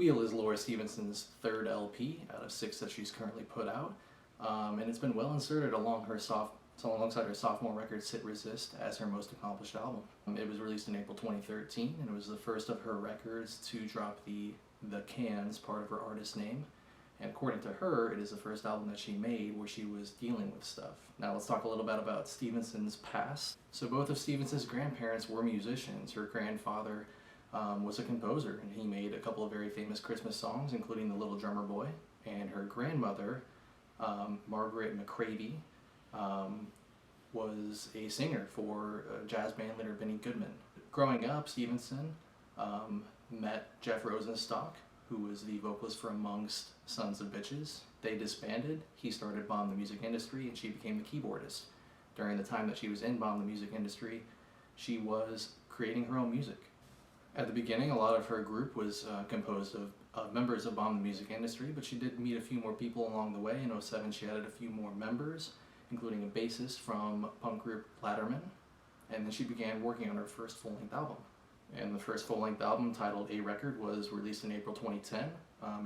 Wheel is Laura Stevenson's third LP out of 6 that she's currently put out, and it's been well inserted alongside her sophomore record Sit Resist as her most accomplished album. It was released in April 2013, and it was the first of her records to drop the cans part of her artist name. And according to her, it is the first album that she made where she was dealing with stuff. Now let's talk a little bit about Stevenson's past. So both of Stevenson's grandparents were musicians. Her grandfather was a composer, and he made a couple of very famous Christmas songs, including The Little Drummer Boy. And her grandmother, Margaret McCravey, was a singer for jazz band leader Benny Goodman. Growing up, Stevenson met Jeff Rosenstock, who was the vocalist for amongst Sons of Bitches. They disbanded, he started Bomb the Music Industry, and she became the keyboardist. During the time that she was in Bomb the Music Industry, she was creating her own music. At the beginning, a lot of her group was composed of members of Bomb the Music Industry, but she did meet a few more people along the way. In '07, she added a few more members, including a bassist from punk group Latterman, and then she began working on her first full-length album. And the first full-length album, titled A Record, was released in April 2010.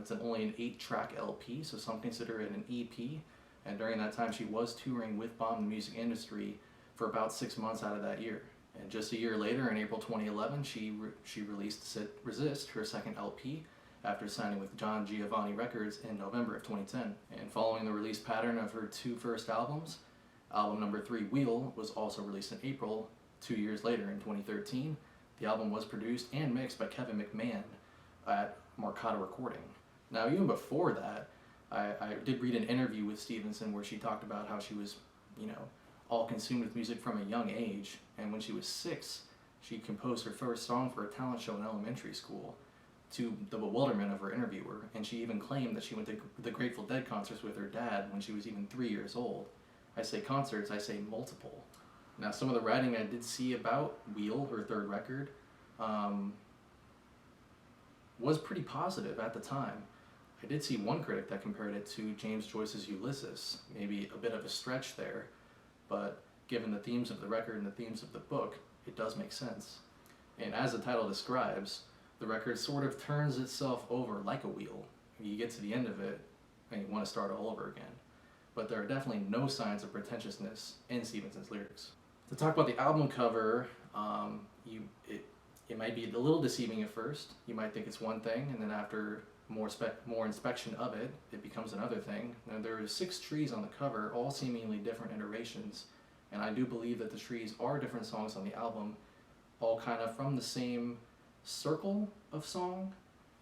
It's only an 8-track LP, so some consider it an EP. And during that time, she was touring with Bomb the Music Industry for about 6 months out of that year. And just a year later, in April 2011, she released Sit Resist, her second LP, after signing with John Giovanni Records in November of 2010. And following the release pattern of her 2 first albums, album number 3, Wheel, was also released in April. 2 years later, in 2013, the album was produced and mixed by Kevin McMahon at Marcata Recording. Now, even before that, I did read an interview with Stevenson where she talked about how she was, all consumed with music from a young age, and when she was 6, she composed her first song for a talent show in elementary school, to the bewilderment of her interviewer, and she even claimed that she went to the Grateful Dead concerts with her dad when she was even 3 years old. I say concerts, I say multiple. Now, some of the writing I did see about Wheel, her third record, was pretty positive at the time. I did see one critic that compared it to James Joyce's Ulysses, maybe a bit of a stretch there, but given the themes of the record and the themes of the book, it does make sense. And as the title describes, the record sort of turns itself over like a wheel. You get to the end of it, and you want to start all over again. But there are definitely no signs of pretentiousness in Stevenson's lyrics. To talk about the album cover, it might be a little deceiving at first. You might think it's one thing, and then after more inspection of it, it becomes another thing. Now, there are 6 trees on the cover, all seemingly different iterations, and I do believe that the trees are different songs on the album, all kind of from the same circle of song,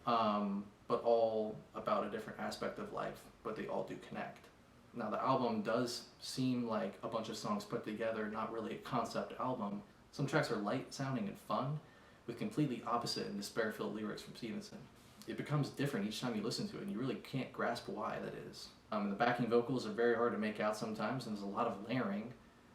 but all about a different aspect of life, but they all do connect. Now, the album does seem like a bunch of songs put together, not really a concept album. Some tracks are light sounding and fun, with completely opposite and despair-filled lyrics from Stevenson. It becomes different each time you listen to it, and you really can't grasp why that is. The backing vocals are very hard to make out sometimes, and there's a lot of layering,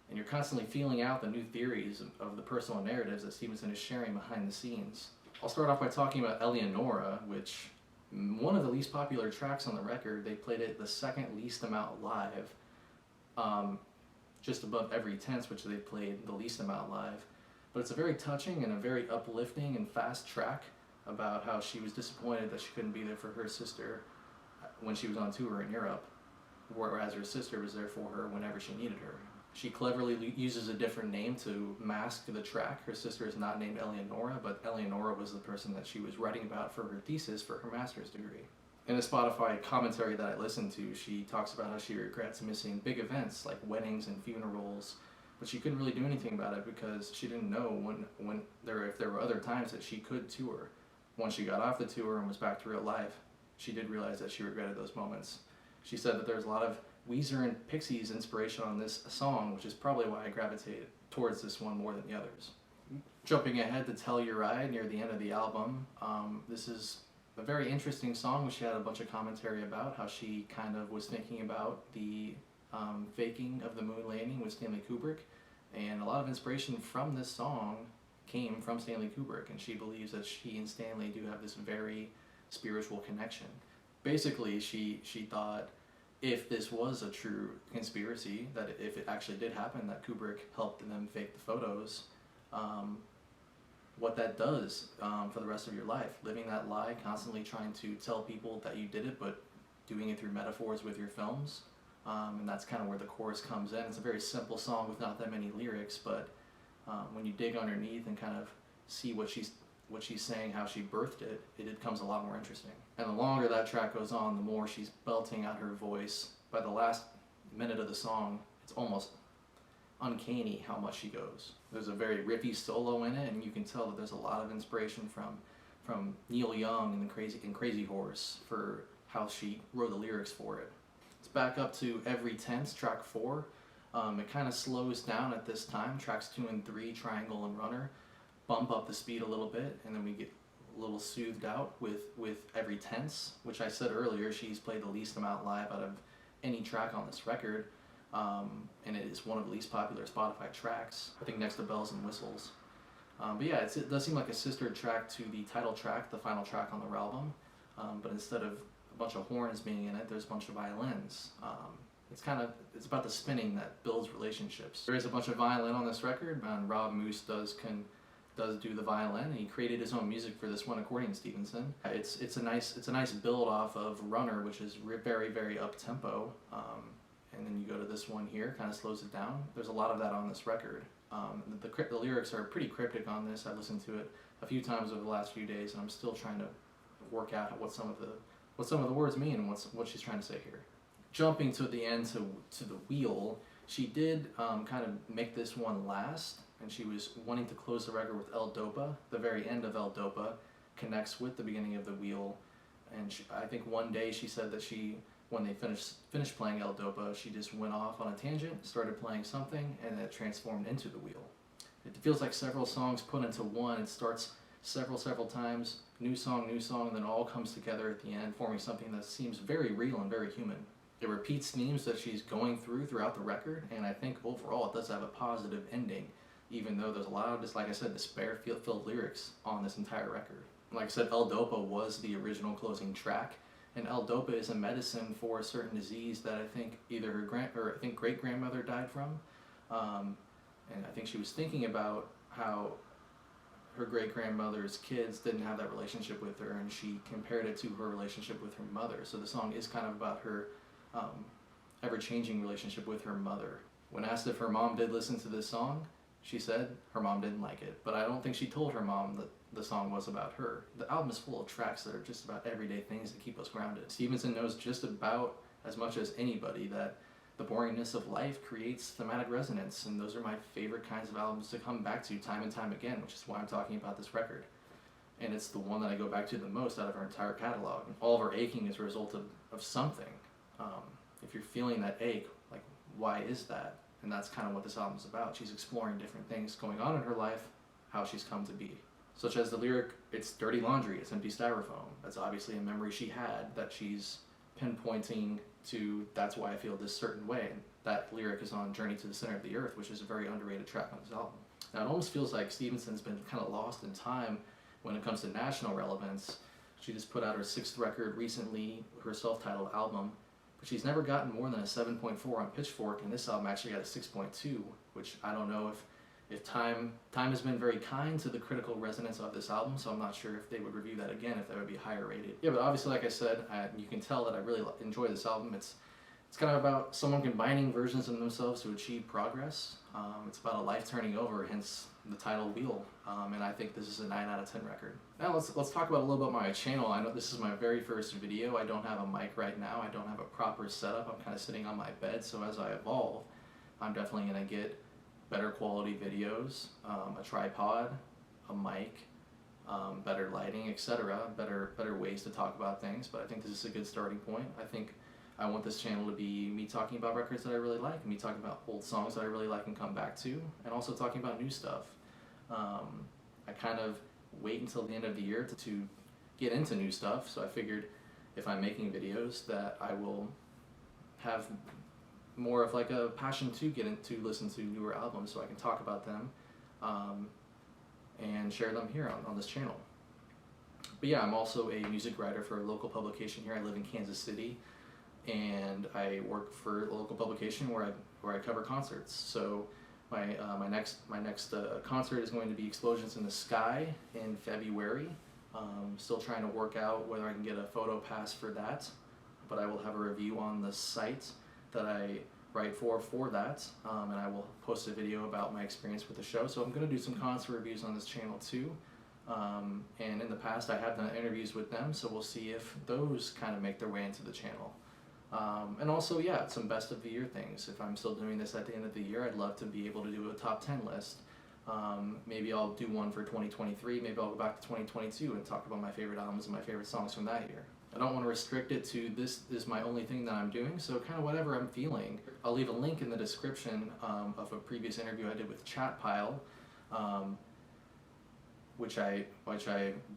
and you're constantly feeling out the new theories of the personal narratives that Stevenson is sharing behind the scenes. I'll start off by talking about Eleonora, which, one of the least popular tracks on the record. They played it the second least amount live, just above Every Tense, which they played the least amount live. But it's a very touching and a very uplifting and fast track about how she was disappointed that she couldn't be there for her sister when she was on tour in Europe, whereas her sister was there for her whenever she needed her. She cleverly uses a different name to mask the track. Her sister is not named Eleonora, but Eleonora was the person that she was writing about for her thesis for her master's degree. In a Spotify commentary that I listened to, she talks about how she regrets missing big events like weddings and funerals, but she couldn't really do anything about it because she didn't know if there were other times that she could tour. Once she got off the tour and was back to real life, she did realize that she regretted those moments. She said that there's a lot of Weezer and Pixies inspiration on this song, which is probably why I gravitated towards this one more than the others. Jumping ahead to Tell Your Ride near the end of the album, this is a very interesting song, which she had a bunch of commentary about, how she kind of was thinking about the faking of the moon landing with Stanley Kubrick, and a lot of inspiration from this song came from Stanley Kubrick, and she believes that she and Stanley do have this very spiritual connection. Basically, she thought if this was a true conspiracy, that if it actually did happen, that Kubrick helped them fake the photos, what that does for the rest of your life. Living that lie, constantly trying to tell people that you did it, but doing it through metaphors with your films. And that's kind of where the chorus comes in. It's a very simple song with not that many lyrics, but when you dig underneath and kind of see what she's saying, how she birthed it, it becomes a lot more interesting. And the longer that track goes on, the more she's belting out her voice. By the last minute of the song, it's almost uncanny how much she goes. There's a very riffy solo in it, and you can tell that there's a lot of inspiration from Neil Young and Crazy Horse for how she wrote the lyrics for it. Let's back up to Every Tense, track 4. It kind of slows down at this time. Tracks 2 and 3, Triangle and Runner, bump up the speed a little bit, and then we get a little soothed out with Every Tense, which I said earlier, she's played the least amount live out of any track on this record, and it is one of the least popular Spotify tracks, I think next to Bells and Whistles. But yeah, it does seem like a sister track to the title track, the final track on the album, but instead of a bunch of horns being in it, there's a bunch of violins. It's about the spinning that builds relationships. There is a bunch of violin on this record, and Rob Moose does do the violin, and he created his own music for this one, according to Stevenson. It's a nice build off of Runner, which is very, very up tempo, and then you go to this one here, kind of slows it down. There's a lot of that on this record. The lyrics are pretty cryptic on this. I've listened to it a few times over the last few days, and I'm still trying to work out what some of the words mean and what she's trying to say here. Jumping to the end to the wheel, she did kind of make this one last, and she was wanting to close the record with El Dopa. The very end of El Dopa connects with the beginning of the wheel, and I think one day she said that when they finished playing El Dopa, she just went off on a tangent, started playing something, and it transformed into the wheel. It feels like several songs put into one. It starts several times, new song, and then all comes together at the end, forming something that seems very real and very human. It repeats themes that she's going throughout the record, and I think overall it does have a positive ending, even though there's a lot of, just like I said, despair-filled lyrics on this entire record. Like I said, El Dopa was the original closing track, and El Dopa is a medicine for a certain disease that I think either her great-grandmother died from, and I think she was thinking about how her great-grandmother's kids didn't have that relationship with her, and she compared it to her relationship with her mother. So the song is kind of about her ever-changing relationship with her mother. When asked if her mom did listen to this song, she said her mom didn't like it, but I don't think she told her mom that the song was about her. The album is full of tracks that are just about everyday things that keep us grounded. Stevenson knows just about as much as anybody that the boringness of life creates thematic resonance, and those are my favorite kinds of albums to come back to time and time again, which is why I'm talking about this record. And it's the one that I go back to the most out of our entire catalog. All of our aching is a result of something. If you're feeling that ache, like, why is that? And that's kind of what this album's about. She's exploring different things going on in her life, how she's come to be. Such as the lyric, it's dirty laundry, it's empty styrofoam. That's obviously a memory she had that she's pinpointing to, that's why I feel this certain way. And that lyric is on Journey to the Center of the Earth, which is a very underrated track on this album. Now it almost feels like Stevenson's been kind of lost in time when it comes to national relevance. She just put out her 6th record recently, her self-titled album, but she's never gotten more than a 7.4 on Pitchfork, and this album actually got a 6.2, which I don't know if time has been very kind to the critical resonance of this album, so I'm not sure if they would review that again, if that would be higher rated. Yeah, but obviously, like I said, you can tell that I really enjoy this album. It's kind of about someone combining versions of themselves to achieve progress. It's about a life turning over, hence the title Wheel, and I think this is a 9 out of 10 record. Now let's talk about a little bit about my channel. I know this is my very first video. I don't have a mic right now. I don't have a proper setup. I'm kind of sitting on my bed, so as I evolve, I'm definitely going to get better quality videos, a tripod, a mic, better lighting, etc., better ways to talk about things, but I think this is a good starting point. I think I want this channel to be me talking about records that I really like, me talking about old songs that I really like and come back to, and also talking about new stuff. I kind of wait until the end of the year to get into new stuff, so I figured if I'm making videos that I will have more of like a passion to get into, listen to newer albums so I can talk about them and share them here on this channel. But yeah, I'm also a music writer for a local publication here. I live in Kansas City, and I work for a local publication where I cover concerts. So My next concert is going to be Explosions in the Sky in February. Still trying to work out whether I can get a photo pass for that, but I will have a review on the site that I write for that, and I will post a video about my experience with the show. So I'm going to do some concert reviews on this channel too. And in the past I have done interviews with them, so we'll see if those kind of make their way into the channel. And also, yeah, some best of the year things. If I'm still doing this at the end of the year, I'd love to be able to do a top 10 list. Maybe I'll do one for 2023, maybe I'll go back to 2022 and talk about my favorite albums and my favorite songs from that year. I don't want to restrict it to this is my only thing that I'm doing, so kind of whatever I'm feeling. I'll leave a link in the description of a previous interview I did with Pile, which I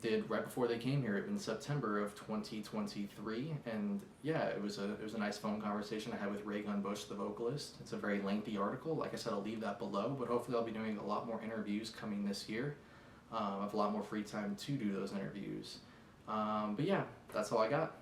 did right before they came here in September of 2023, and yeah, it was a nice phone conversation I had with Ray Gunn Bush, the vocalist. It's a very lengthy article. Like I said, I'll leave that below, but hopefully I'll be doing a lot more interviews coming this year. I have a lot more free time to do those interviews. But yeah, that's all I got.